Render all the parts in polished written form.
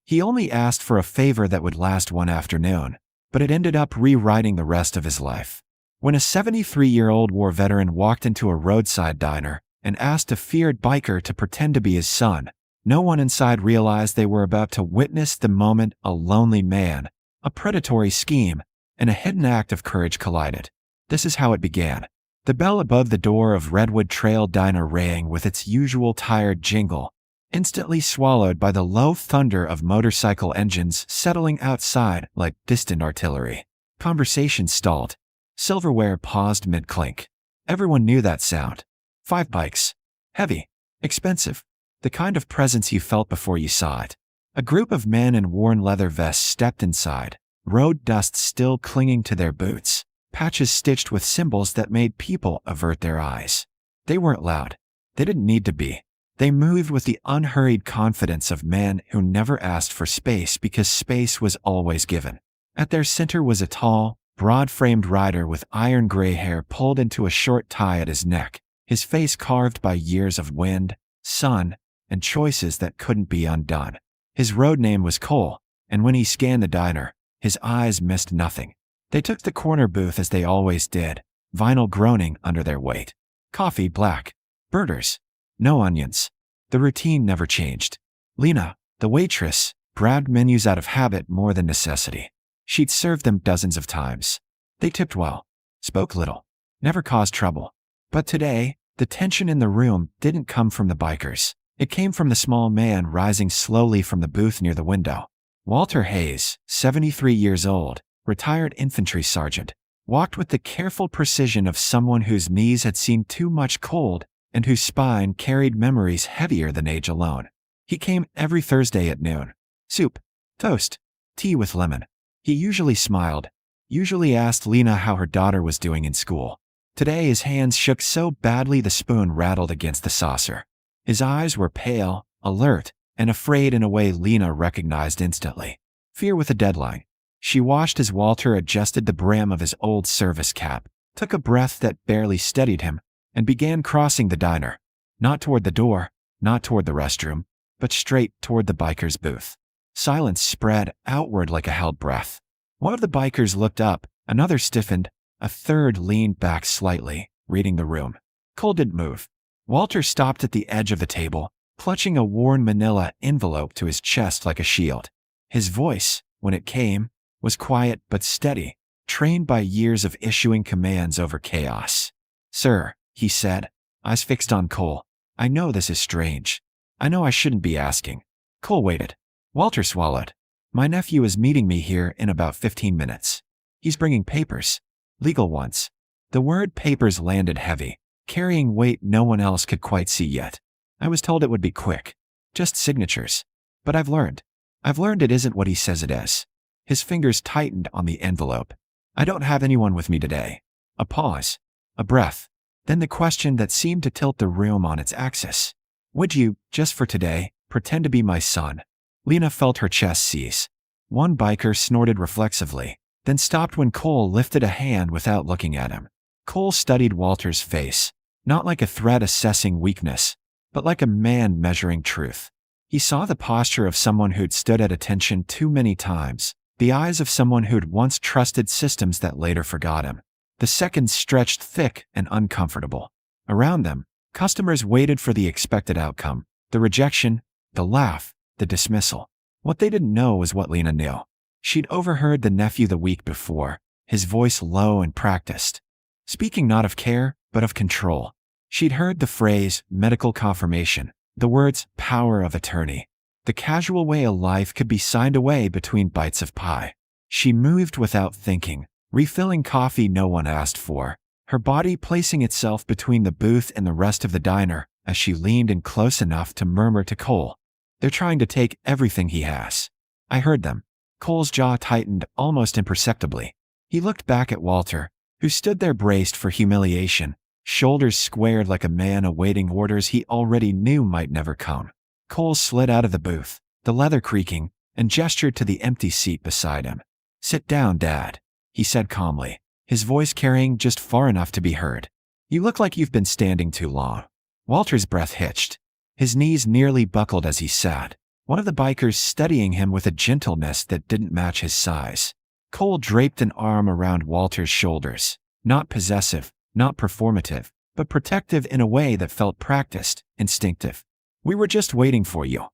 He only asked for a favor that would last one afternoon, but it ended up rewriting the rest of his life. When a 73-year-old war veteran walked into a roadside diner and asked a feared biker to pretend to be his son, no one inside realized they were about to witness the moment a lonely man, a predatory scheme, and a hidden act of courage collided. This is how it began. The bell above the door of Redwood Trail Diner rang with its usual tired jingle, instantly swallowed by the low thunder of motorcycle engines settling outside like distant artillery. Conversation stalled. Silverware paused mid-clink. Everyone knew that sound. 5 bikes. Heavy. Expensive. The kind of presence you felt before you saw it. A group of men in worn leather vests stepped inside, road dust still clinging to their boots, patches stitched with symbols that made people avert their eyes. They weren't loud. They didn't need to be. They moved with the unhurried confidence of men who never asked for space because space was always given. At their center was a tall, broad-framed rider with iron gray hair pulled into a short tie at his neck, his face carved by years of wind, sun, and choices that couldn't be undone. His road name was Cole, and when he scanned the diner, his eyes missed nothing. They took the corner booth as they always did, vinyl groaning under their weight. Coffee black. Burgers. No onions. The routine never changed. Lena, the waitress, grabbed menus out of habit more than necessity. She'd served them dozens of times. They tipped well, spoke little, never caused trouble. But today, the tension in the room didn't come from the bikers. It came from the small man rising slowly from the booth near the window. Walter Hayes, 73 years old, retired infantry sergeant, walked with the careful precision of someone whose knees had seen too much cold and whose spine carried memories heavier than age alone. He came every Thursday at noon. Soup, toast, tea with lemon. He usually smiled, usually asked Lena how her daughter was doing in school. Today his hands shook so badly the spoon rattled against the saucer. His eyes were pale, alert, and afraid in a way Lena recognized instantly. Fear with a deadline. She watched as Walter adjusted the brim of his old service cap, took a breath that barely steadied him, and began crossing the diner. Not toward the door, not toward the restroom, but straight toward the biker's booth. Silence spread outward like a held breath. One of the bikers looked up, another stiffened, a third leaned back slightly, reading the room. Cole didn't move. Walter stopped at the edge of the table, clutching a worn manila envelope to his chest like a shield. His voice, when it came, was quiet but steady, trained by years of issuing commands over chaos. "Sir," he said, eyes fixed on Cole, "I know this is strange. I know I shouldn't be asking." Cole waited. Walter swallowed. "My nephew is meeting me here in about 15 minutes. He's bringing papers. Legal ones." The word papers landed heavy, carrying weight no one else could quite see yet. "I was told it would be quick. Just signatures. But I've learned it isn't what he says it is." His fingers tightened on the envelope. "I don't have anyone with me today." A pause. A breath. Then the question that seemed to tilt the room on its axis. "Would you, just for today, pretend to be my son?" Lena felt her chest seize. One biker snorted reflexively, then stopped when Cole lifted a hand without looking at him. Cole studied Walter's face, not like a threat assessing weakness, but like a man measuring truth. He saw the posture of someone who'd stood at attention too many times, the eyes of someone who'd once trusted systems that later forgot him. The seconds stretched thick and uncomfortable. Around them, customers waited for the expected outcome, the rejection, the laugh, the dismissal. What they didn't know was what Lena knew. She'd overheard the nephew the week before, his voice low and practiced, speaking not of care, but of control. She'd heard the phrase, medical confirmation, the words, power of attorney, the casual way a life could be signed away between bites of pie. She moved without thinking, refilling coffee no one asked for, her body placing itself between the booth and the rest of the diner as she leaned in close enough to murmur to Cole, "They're trying to take everything he has." I heard them. Cole's jaw tightened almost imperceptibly. He looked back at Walter, who stood there braced for humiliation, shoulders squared like a man awaiting orders he already knew might never come. Cole slid out of the booth, the leather creaking, and gestured to the empty seat beside him. "Sit down, Dad," he said calmly, his voice carrying just far enough to be heard. "You look like you've been standing too long." Walter's breath hitched. His knees nearly buckled as he sat. one of the bikers studying him with a gentleness that didn't match his size. Cole draped an arm around Walter's shoulders, not possessive, not performative, but protective in a way that felt practiced, instinctive. "We were just waiting for you,"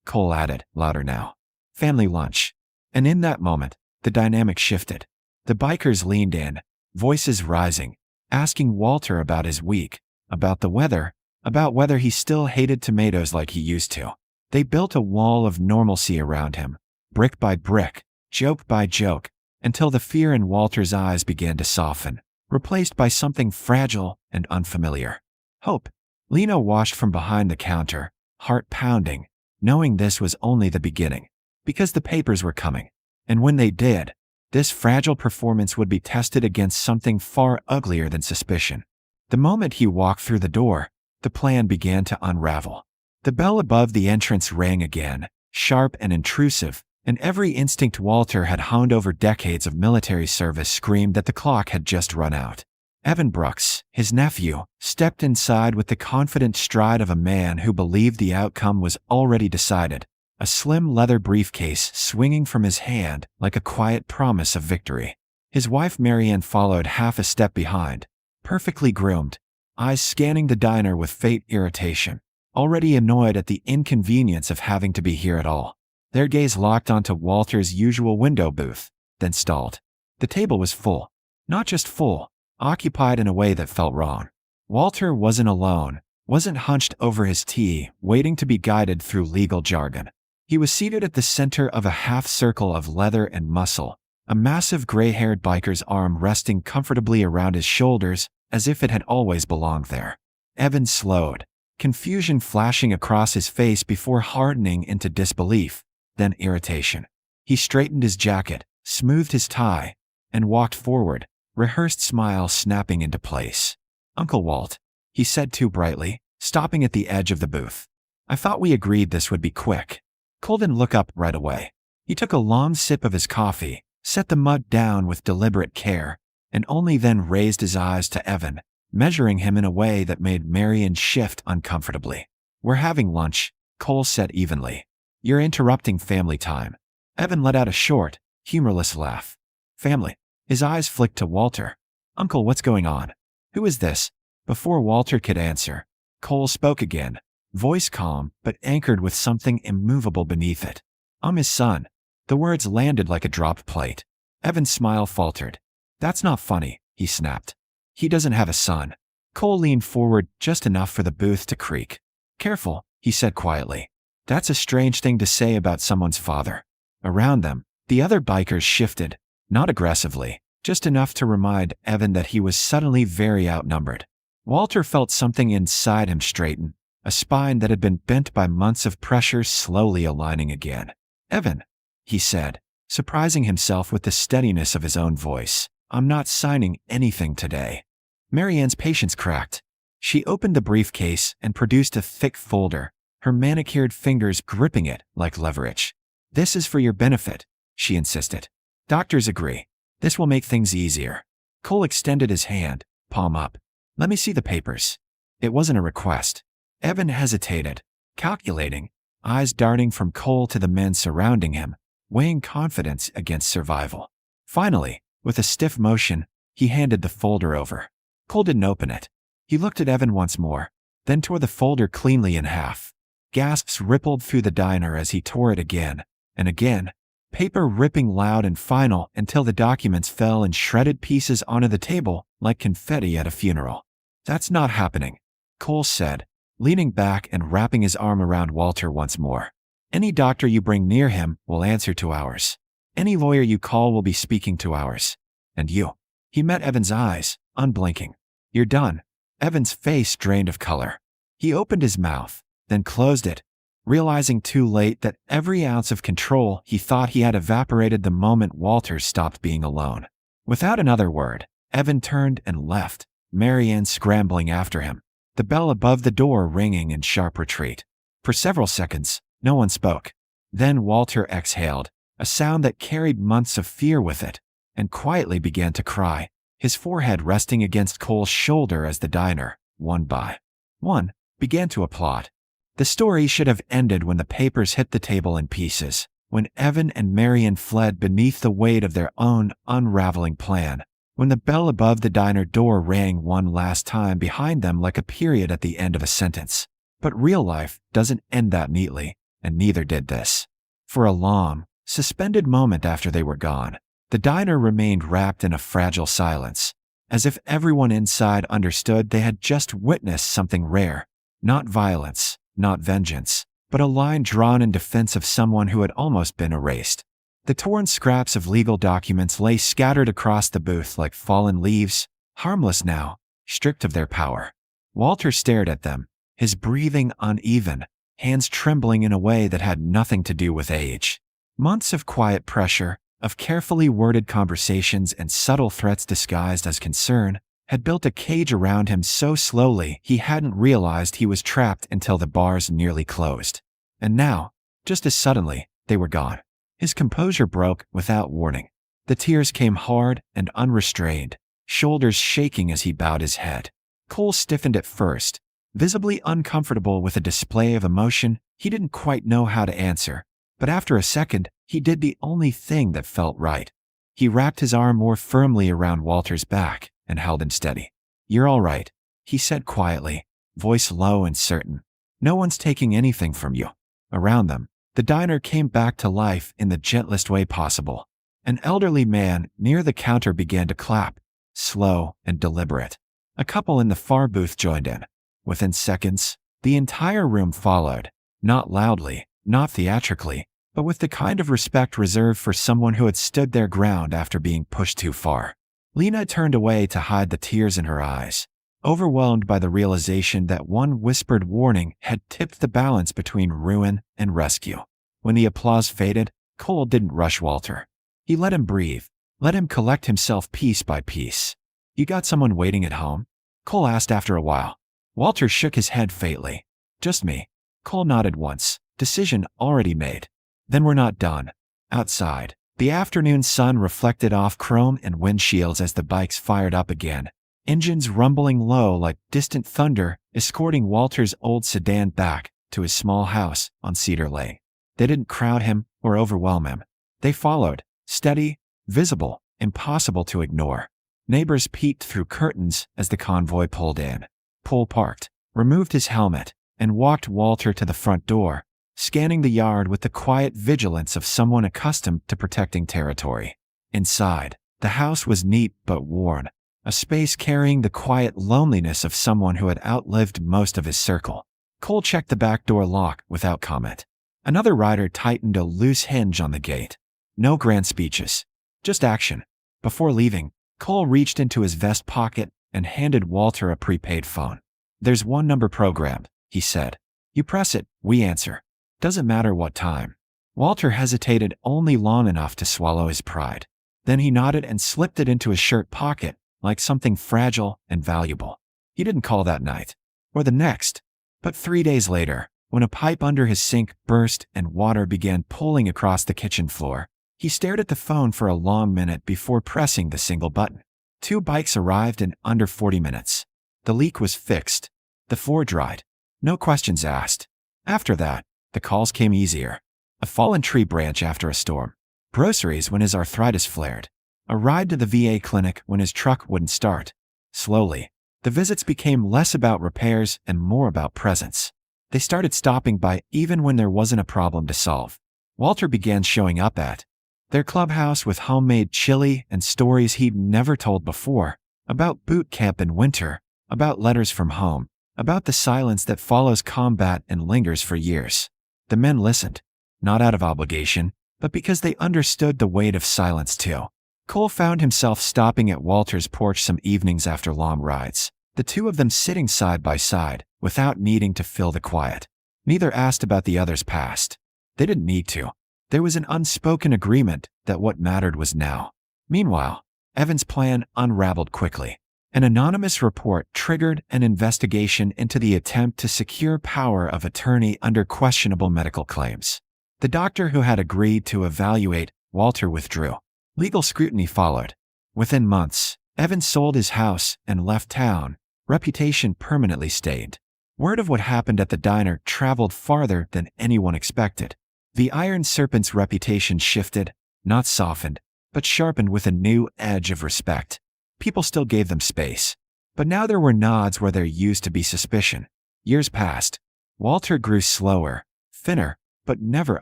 Cole added, louder now. "Family lunch." And in that moment, the dynamic shifted. The bikers leaned in, voices rising, asking Walter about his week, about the weather, about whether he still hated tomatoes like he used to. They built a wall of normalcy around him, brick by brick, joke by joke, until the fear in Walter's eyes began to soften, replaced by something fragile and unfamiliar. Hope. Lena watched from behind the counter, heart pounding, knowing this was only the beginning, because the papers were coming. And when they did, this fragile performance would be tested against something far uglier than suspicion. The moment he walked through the door, the plan began to unravel. The bell above the entrance rang again, sharp and intrusive, and every instinct Walter had honed over decades of military service screamed that the clock had just run out. Evan Brooks, his nephew, stepped inside with the confident stride of a man who believed the outcome was already decided, a slim leather briefcase swinging from his hand like a quiet promise of victory. His wife Marianne followed half a step behind, perfectly groomed, eyes scanning the diner with faint irritation, already annoyed at the inconvenience of having to be here at all. Their gaze locked onto Walter's usual window booth, then stalled. The table was full. Not just full, occupied in a way that felt wrong. Walter wasn't alone, wasn't hunched over his tea, waiting to be guided through legal jargon. He was seated at the center of a half circle of leather and muscle, a massive gray-haired biker's arm resting comfortably around his shoulders as if it had always belonged there. Evan slowed, confusion flashing across his face before hardening into disbelief, then irritation. He straightened his jacket, smoothed his tie, and walked forward, rehearsed smile snapping into place. "Uncle Walt," he said too brightly, stopping at the edge of the booth. "I thought we agreed this would be quick." Cole didn't look up right away. He took a long sip of his coffee, set the mug down with deliberate care, and only then raised his eyes to Evan, measuring him in a way that made Marianne shift uncomfortably. "We're having lunch," Cole said evenly. "You're interrupting family time." Evan let out a short, humorless laugh. "Family?" His eyes flicked to Walter. "Uncle, what's going on? Who is this?" Before Walter could answer, Cole spoke again, voice calm but anchored with something immovable beneath it. "I'm his son." The words landed like a dropped plate. Evan's smile faltered. "That's not funny," he snapped. "He doesn't have a son." Cole leaned forward just enough for the booth to creak. "Careful," he said quietly. "That's a strange thing to say about someone's father." Around them, the other bikers shifted, not aggressively, just enough to remind Evan that he was suddenly very outnumbered. Walter felt something inside him straighten, a spine that had been bent by months of pressure slowly aligning again. "Evan," he said, surprising himself with the steadiness of his own voice, "I'm not signing anything today." Marianne's patience cracked. She opened the briefcase and produced a thick folder, her manicured fingers gripping it like leverage. "This is for your benefit," she insisted. "Doctors agree. This will make things easier." Cole extended his hand, palm up. "Let me see the papers." It wasn't a request. Evan hesitated, calculating, eyes darting from Cole to the men surrounding him, weighing confidence against survival. Finally, with a stiff motion, he handed the folder over. Cole didn't open it. He looked at Evan once more, then tore the folder cleanly in half. Gasps rippled through the diner as he tore it again and again, paper ripping loud and final until the documents fell in shredded pieces onto the table like confetti at a funeral. "That's not happening," Cole said, leaning back and wrapping his arm around Walter once more. "Any doctor you bring near him will answer to ours. Any lawyer you call will be speaking to ours. And you." He met Evan's eyes, unblinking. "You're done." Evan's face drained of color. He opened his mouth, then closed it, realizing too late that every ounce of control he thought he had evaporated the moment Walter stopped being alone. Without another word, Evan turned and left, Marianne scrambling after him, the bell above the door ringing in sharp retreat. For several seconds, no one spoke. Then Walter exhaled, a sound that carried months of fear with it, and quietly began to cry, his forehead resting against Cole's shoulder as the diner, one by one, began to applaud. The story should have ended when the papers hit the table in pieces, when Evan and Marion fled beneath the weight of their own unraveling plan, when the bell above the diner door rang one last time behind them like a period at the end of a sentence. But real life doesn't end that neatly, and neither did this. For a long, suspended moment after they were gone, the diner remained wrapped in a fragile silence, as if everyone inside understood they had just witnessed something rare. Not violence, not vengeance, but a line drawn in defense of someone who had almost been erased. The torn scraps of legal documents lay scattered across the booth like fallen leaves, harmless now, stripped of their power. Walter stared at them, his breathing uneven, hands trembling in a way that had nothing to do with age. Months of quiet pressure, of carefully worded conversations and subtle threats disguised as concern, had built a cage around him so slowly he hadn't realized he was trapped until the bars nearly closed. And now, just as suddenly, they were gone. His composure broke without warning. The tears came hard and unrestrained, shoulders shaking as he bowed his head. Cole stiffened at first, visibly uncomfortable with a display of emotion he didn't quite know how to answer. But after a second, he did the only thing that felt right. He wrapped his arm more firmly around Walter's back and held him steady. "You're all right," he said quietly, voice low and certain. "No one's taking anything from you." Around them, the diner came back to life in the gentlest way possible. An elderly man near the counter began to clap, slow and deliberate. A couple in the far booth joined in. Within seconds, the entire room followed, not loudly, not theatrically, but with the kind of respect reserved for someone who had stood their ground after being pushed too far. Lena turned away to hide the tears in her eyes, overwhelmed by the realization that one whispered warning had tipped the balance between ruin and rescue. When the applause faded, Cole didn't rush Walter. He let him breathe, let him collect himself piece by piece. "You got someone waiting at home?" Cole asked after a while. Walter shook his head faintly. "Just me." Cole nodded once, decision already made. "Then we're not done." Outside, the afternoon sun reflected off chrome and windshields as the bikes fired up again, engines rumbling low like distant thunder, escorting Walter's old sedan back to his small house on Cedar Lane. They didn't crowd him or overwhelm him. They followed, steady, visible, impossible to ignore. Neighbors peeked through curtains as the convoy pulled in. Cole parked, removed his helmet, and walked Walter to the front door, scanning the yard with the quiet vigilance of someone accustomed to protecting territory. Inside, the house was neat but worn, a space carrying the quiet loneliness of someone who had outlived most of his circle. Cole checked the back door lock without comment. Another rider tightened a loose hinge on the gate. No grand speeches, just action. Before leaving, Cole reached into his vest pocket and handed Walter a prepaid phone. "There's one number programmed," he said. "You press it, we answer. Doesn't matter what time." Walter hesitated only long enough to swallow his pride. Then he nodded and slipped it into his shirt pocket, like something fragile and valuable. He didn't call that night, or the next. But 3 days later, when a pipe under his sink burst and water began pooling across the kitchen floor, he stared at the phone for a long minute before pressing the single button. 2 bikes arrived in under 40 minutes. The leak was fixed. The floor dried. No questions asked. After that, the calls came easier. A fallen tree branch after a storm. Groceries when his arthritis flared. A ride to the VA clinic when his truck wouldn't start. Slowly, the visits became less about repairs and more about presence. They started stopping by even when there wasn't a problem to solve. Walter began showing up at their clubhouse with homemade chili and stories he'd never told before, about boot camp in winter, about letters from home, about the silence that follows combat and lingers for years. The men listened, not out of obligation, but because they understood the weight of silence too. Cole found himself stopping at Walter's porch some evenings after long rides, the two of them sitting side by side, without needing to fill the quiet. Neither asked about the other's past. They didn't need to. There was an unspoken agreement that what mattered was now. Meanwhile, Evan's plan unraveled quickly. An anonymous report triggered an investigation into the attempt to secure power of attorney under questionable medical claims. The doctor who had agreed to evaluate Walter withdrew. Legal scrutiny followed. Within months, Evan sold his house and left town, reputation permanently stained. Word of what happened at the diner traveled farther than anyone expected. The Iron Serpent's reputation shifted, not softened, but sharpened with a new edge of respect. People still gave them space. But now there were nods where there used to be suspicion. Years passed. Walter grew slower, thinner, but never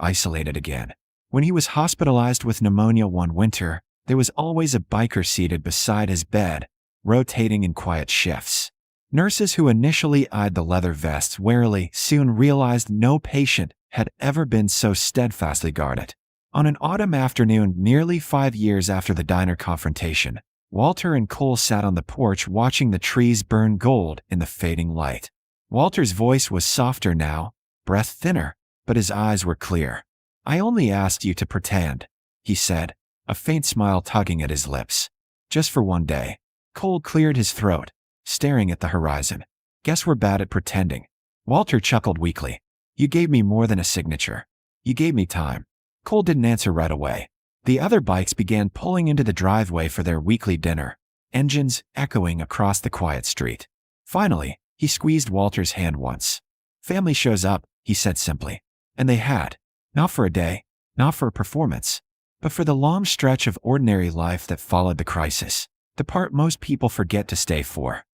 isolated again. When he was hospitalized with pneumonia one winter, there was always a biker seated beside his bed, rotating in quiet shifts. Nurses who initially eyed the leather vests warily soon realized no patient had ever been so steadfastly guarded. On an autumn afternoon nearly 5 years after the diner confrontation, Walter and Cole sat on the porch watching the trees burn gold in the fading light. Walter's voice was softer now, breath thinner, but his eyes were clear. "I only asked you to pretend," he said, a faint smile tugging at his lips. "Just for one day." Cole cleared his throat, staring at the horizon. "Guess we're bad at pretending." Walter chuckled weakly. "You gave me more than a signature. You gave me time." Cole didn't answer right away. The other bikes began pulling into the driveway for their weekly dinner, engines echoing across the quiet street. Finally, he squeezed Walter's hand once. "Family shows up," he said simply. And they had. Not for a day, not for a performance, but for the long stretch of ordinary life that followed the crisis. The part most people forget to stay for.